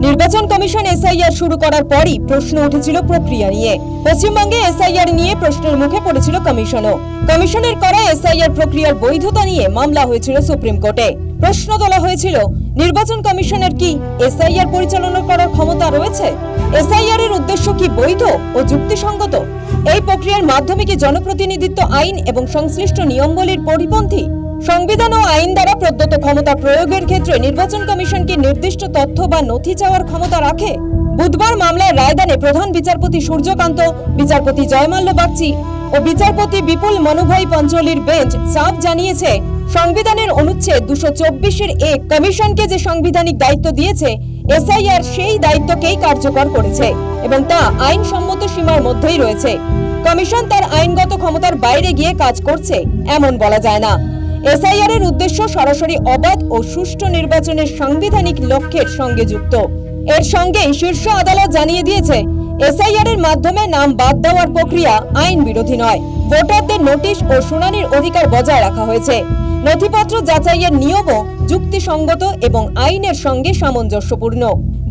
নির্বাচন commission SIR শুরু করার পরই প্রশ্ন উঠেছিল প্রক্রিয়া নিয়ে। পশ্চিমবঙ্গে এসআইআর নিয়ে প্রশ্নের মুখে পড়েছিল কমিশনও। কমিশনের করা এসআইআর প্রক্রিয়ার বৈধতা নিয়ে মামলা হয়েছিল সুপ্রিম কোর্টে। প্রশ্ন তোলা হয়েছিল, নির্বাচন কমিশনের কি এসআইআর পরিচালনা করার ক্ষমতা রয়েছে? এসআইআর এর উদ্দেশ্য কি বৈধ ও যুক্তিসঙ্গত? এই প্রক্রিয়ার মাধ্যমে কি জনপ্রতিনিধিত্ব আইন এবং সংশ্লিষ্ট নিয়মাবলীর পরিপন্থী? সংবিধান ও আইন দ্বারা প্রদত্ত ক্ষমতা প্রয়োগের ক্ষেত্রে নির্বাচন কমিশন কি নির্দিষ্ট তথ্য বা নথি চাওয়ার ক্ষমতা রাখে? বুধবার মামলার রায়দানে প্রধান বিচারপতি সূর্যকান্ত, বিচারপতি জয়মাল্য বাগচি ও বিচারপতি বিপুল মনুভাই পঞ্চলির বেঞ্চ সাফ জানিয়েছে, সংবিধানের অনুচ্ছেদ 224-1 কমিশনকে যে সাংবিধানিক দায়িত্ব দিয়েছে, এসআইআর সেই দায়িত্বকেই কার্যকর করেছে এবং তা আইনসম্মত সীমার মধ্যেই রয়েছে। কমিশন তার আইনগত ক্ষমতার বাইরে গিয়ে কাজ করছে এমন বলা যায় না। এসআইআর এর উদ্দেশ্য সরাসরি অবাধ ও সুষ্ঠু নির্বাচনের সাংবিধানিক লক্ষ্যের সঙ্গে যুক্ত। এর সঙ্গে শীর্ষ আদালত জানিয়ে দিয়েছে, এসআইআর এর মাধ্যমে নাম বাদ দেওয়ার প্রক্রিয়া আইন বিরোধী নয়। ভোটারদের নোটিশ ও শুনানির অধিকার বজায় রাখা হয়েছে। নথিপত্র যাচাইয়ের নিয়মও যুক্তিসঙ্গত এবং আইনের সঙ্গে সামঞ্জস্যপূর্ণ।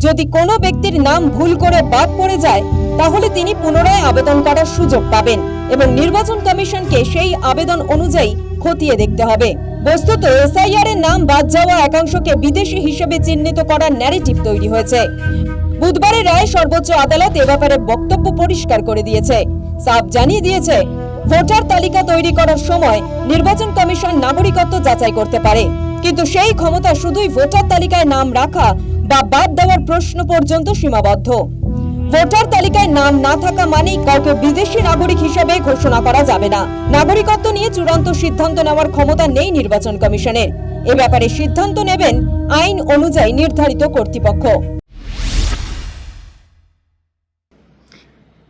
যদি কোনো ব্যক্তির নাম ভুল করে বাদ পড়ে যায়, তাহলে তিনি পুনরায় আবেদন করার সুযোগ পাবেন এবং নির্বাচন কমিশনকে সেই আবেদন অনুযায়ী খতিয়ে দেখতে হবে। বস্তুত এসআইআর এর নাম বাদ যাওয়া একাংশকে বিদেশি হিসেবে চিহ্নিত করার ন্যারেটিভ তৈরি হয়েছে। বুধবারের রায়ে সর্বোচ্চ আদালত এ ব্যাপারে বক্তব্য পরিষ্কার করে দিয়েছে। সাফ জানিয়ে দিয়েছে, ভোটার তালিকা তৈরি করার সময় নির্বাচন কমিশন নাগরিকত্ব যাচাই করতে পারে, কিন্তু সেই ক্ষমতা শুধুই ভোটার তালিকায় নাম রাখা বা বাদ দেওয়ার প্রশ্ন পর্যন্ত সীমাবদ্ধ। ভোটার তালিকায় নাম না থাকা মানেই কাউকে বিদেশি নাগরিক হিসেবে ঘোষণা করা যাবে না। নাগরিকত্ব নিয়ে চূড়ান্ত সিদ্ধান্ত নেওয়ার ক্ষমতা নেই নির্বাচন কমিশনের। এ ব্যাপারে সিদ্ধান্ত নেবেন আইন অনুযায়ী নির্ধারিত কর্তৃপক্ষ।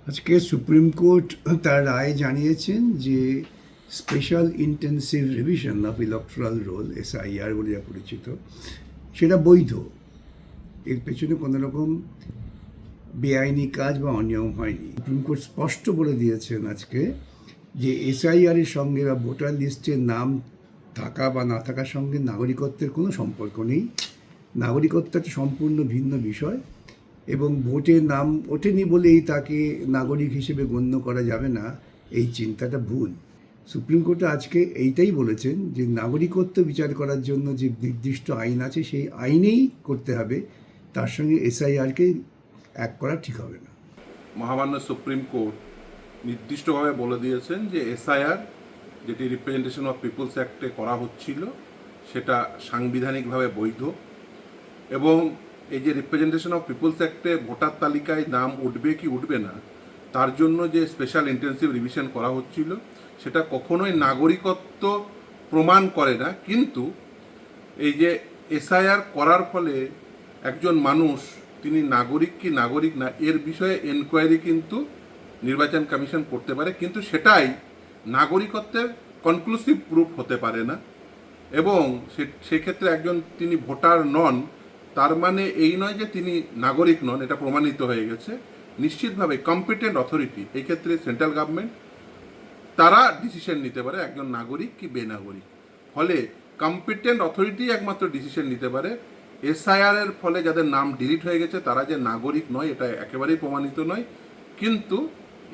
আজকে সুপ্রিম কোর্ট তার রায় জানিয়েছেন যে special intensive revision of electoral roll, SIR বলে যা পরিচিত, সেটা বৈধ। এর পেছনে কোনো রকম বেআইনি কাজ বা অনিয়ম হয়নি। সুপ্রিম কোর্ট স্পষ্ট বলে দিয়েছেন আজকে যে এসআইআর এর সঙ্গে বা ভোটার লিস্টের নাম থাকা বা না থাকার সঙ্গে নাগরিকত্বের কোনো সম্পর্ক নেই। নাগরিকত্ব একটা সম্পূর্ণ ভিন্ন বিষয় এবং ভোটের নাম ওঠেনি বলেই তাকে নাগরিক হিসেবে গণ্য করা যাবে না, এই চিন্তাটা ভুল। সুপ্রিম কোর্টে আজকে এইটাই বলেছেন যে নাগরিকত্ব বিচার করার জন্য যে নির্দিষ্ট আইন আছে সেই আইনেই করতে হবে, তার সঙ্গে এসআইআরকে এক করা ঠিক হবে না। মহামান্য সুপ্রিম কোর্ট নির্দিষ্টভাবে বলে দিয়েছেন যে এসআইআর যেটি রিপ্রেজেন্টেশন অফ পিপলস অ্যাক্টে করা হচ্ছিল সেটা সাংবিধানিকভাবে বৈধ এবং এই যে রিপ্রেজেন্টেশন অফ পিপলস অ্যাক্টে ভোটার তালিকায় নাম উঠবে কি উঠবে না তার জন্য যে স্পেশাল ইন্টেন্সিভ রিভিশন করা হচ্ছিল সেটা কখনোই নাগরিকত্ব প্রমাণ করে না। কিন্তু এই যে এসআইআর করার ফলে একজন মানুষ তিনি নাগরিক কি নাগরিক না এর বিষয়ে এনকোয়ারি কিন্তু নির্বাচন কমিশন করতে পারে, কিন্তু সেটাই নাগরিকত্বের কনক্লুসিভ প্রুফ হতে পারে না এবং সেক্ষেত্রে একজন তিনি ভোটার নন তার মানে এই নয় যে তিনি নাগরিক নন, এটা প্রমাণিত হয়ে গেছে। নিশ্চিতভাবে কম্পিটেন্ট অথরিটি, এই ক্ষেত্রে সেন্ট্রাল গভর্নমেন্ট, তারা ডিসিশন নিতে পারে একজন নাগরিক কি বেনাগরিক। ফলে কম্পিটেন্ট অথরিটি একমাত্র ডিসিশন নিতে পারে। এসআইআর এর ফলে যাদের নাম ডিলিট হয়ে গেছে তারা যে নাগরিক নয় এটা একেবারেই প্রমাণিত নয়, কিন্তু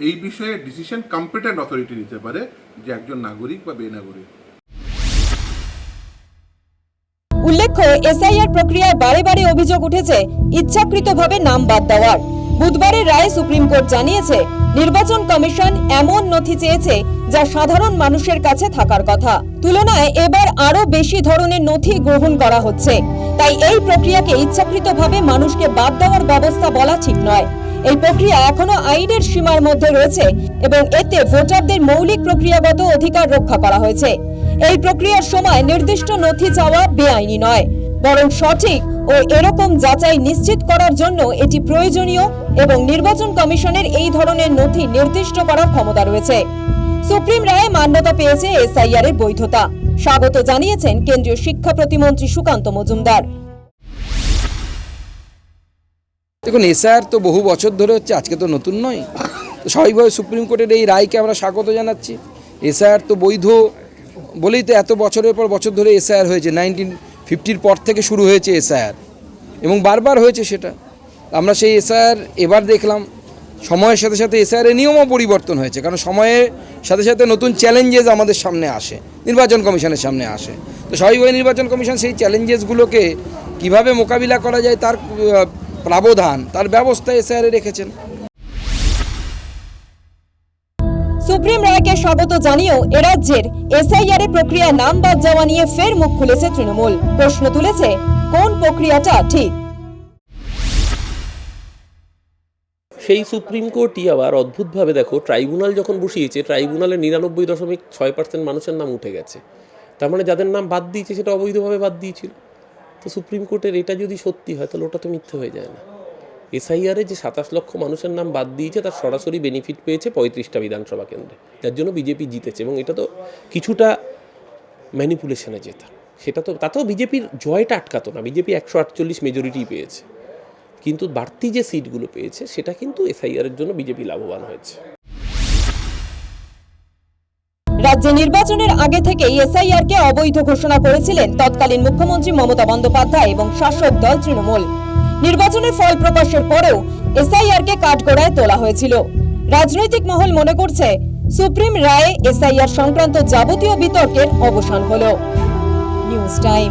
এই বিষয়ে ডিসিশন কম্পিটেন্ট অথরিটি নিতে পারে যে একজন নাগরিক বা বেনাগরিক। উল্লেখ্য, এসআইআর প্রক্রিয়ায় বারে বারে অভিযোগ উঠেছে ইচ্ছাকৃতভাবে নাম বাদ দেওয়ার। বুধবারের রায়ে সুপ্রিম কোর্ট জানিয়েছে, নির্বাচন কমিশন এমন নথি চেয়েছে যা সাধারণ মানুষের কাছে থাকার কথা। তুলনায় এবার আরো বেশি ধরনের নথি গ্রহণ করা হচ্ছে। তাই এই প্রক্রিয়াকে ইচ্ছাকৃতভাবে মানুষকে বাদ দেওয়ার ব্যবস্থা বলা ঠিক নয়। এই প্রক্রিয়া এখনো আইনের সীমার মধ্যে রয়েছে এবং এতে ভোটারদের মৌলিক প্রক্রিয়াগত অধিকার রক্ষা করা হয়েছে। এই প্রক্রিয়ার সময় নির্দিষ্ট নথি চাওয়া বেআইনি নয়, বরং সঠিক ও এরকম যাচাই নিশ্চিত করার জন্য এটি প্রয়োজনীয় এবং নির্বাচন কমিশনের এই ধরনের নথি নির্দিষ্ট করার ক্ষমতা রয়েছে। সুপ্রিম রায়ে মান্যতা পেয়েছে এসআইআর এর বৈধতা। স্বাগত জানিয়েছেন কেন্দ্রীয় শিক্ষা প্রতিমন্ত্রী সুকান্ত মজুমদার। দেখুন, এসআইআর তো বহু বছর ধরে হচ্ছে, আজকে তো নতুন নয়। তো স্বাভাবিকভাবে সুপ্রিম কোর্টের এই রায়কে আমরা স্বাগত জানাচ্ছি। এসআইআর তো বৈধ বলেই তো এত বছরের পর বছর ধরে এসআইআর হয়েছে। 1950 পর থেকে শুরু হয়েছে এসআইআর এবং বারবার হয়েছে সেটা। আমরা সেই এসআইআর এবার দেখলাম সময়ের সাথে সাথে এসআইআর নিয়মও পরিবর্তন হয়েছে, কারণ সময়ের সাথে সাথে নতুন চ্যালেঞ্জেস আমাদের সামনে আসে, নির্বাচন কমিশনের সামনে আসে। তো স্বাভাবিকভাবে নির্বাচন কমিশন সেই চ্যালেঞ্জেসগুলোকে কিভাবে মোকাবিলা করা যায় তার প্রাবধান, তার ব্যবস্থা এসআইআরে রেখেছেন। সুপ্রিম রায়কে স্বাগত জানিয়েও এরাজ্যের এসআইআর এর প্রক্রিয়ায় নাম বাদ যাওয়া নিয়ে ফের মুখ খুলেছে তৃণমূল। প্রশ্ন তুলেছে, কোন প্রক্রিয়াটা ঠিক? সেই সুপ্রিম কোর্টই আবার অদ্ভুতভাবে দেখো, ট্রাইব্যুনাল যখন বসিয়েছে, ট্রাইব্যুনালে 99.6% মানুষের নাম উঠে গেছে। তার মানে যাদের নাম বাদ দিয়েছে সেটা অবৈধভাবে বাদ দিয়েছিল। তো সুপ্রিম কোর্টের এটা যদি সত্যি হয় তাহলে ওটা তো মিথ্যে হয়ে যায় না। এসআইআরে যে 27 লক্ষ মানুষের নাম বাদ দিয়েছে তার সরাসরি বেনিফিট পেয়েছে 35টা বিধানসভা কেন্দ্রে, যার জন্য বিজেপি জিতেছে। এবং এটা তো কিছুটা ম্যানিপুলেশনে জেতা, সেটা তো তাতেও বিজেপির জয়টা আটকাতো না। বিজেপি 148 মেজরিটি পেয়েছে, কিন্তু বাড়তি যে সিটগুলো পেয়েছে সেটা কিন্তু এসআইআর এর জন্য বিজেপি লাভবান হয়েছে। রাজ্যে নির্বাচনের আগে থেকেই এসআইআর কে অবৈধ ঘোষণা করেছিলেন তৎকালীন মুখ্যমন্ত্রী মমতা বন্দ্যোপাধ্যায় এবং শাসক দল তৃণমূল। নির্বাচনের ফল প্রকাশের পরেও এসআইআর কে কাঠগড়ায় তোলা হয়েছিল। রাজনৈতিক মহল মনে করছে সুপ্রিম রায়ে এসআইআর সংক্রান্ত যাবতীয় বিতর্কের অবসান হলো। News time.